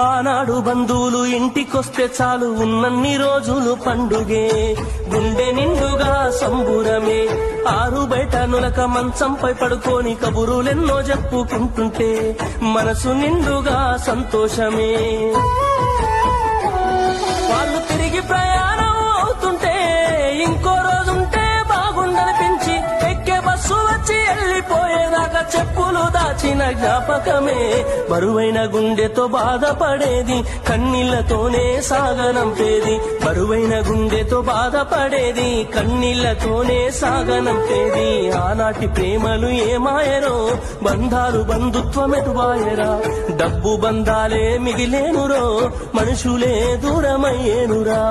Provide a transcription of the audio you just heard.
ఆనాడు బంధువులు ఇంటికొస్తే చాలు ఉన్నన్ని రోజులు పండుగే, గుండె నిండుగా సంబురమే. ఆరు బయట నులక మంచంపై పడుకొని కబురులెన్నో చెప్పుకుంటుంటే మనసు నిండుగా సంతోషమే. వాళ్ళు తిరిగి ప్రయాణం అవుతుంటే ఇంకో రోజుంటే బాగుండనిపించి ఎక్కే బస్సు వచ్చి వెళ్ళిపోయేదాకా చెప్పులు దాచిన జ్ఞాపకమే. బరువైన గుండెతో బాధపడేది కన్నీళ్లతోనే సాగనంపేది, బరువైన గుండెతో బాధపడేది కన్నీళ్లతోనే సాగనంపేది. ఆనాటి ప్రేమలు ఏమాయరో, బంధాలు బంధుత్వమెటువాయరా. డబ్బు బంధాలే మిగిలేనురో, మనుషులే దూరమయ్యేనురా.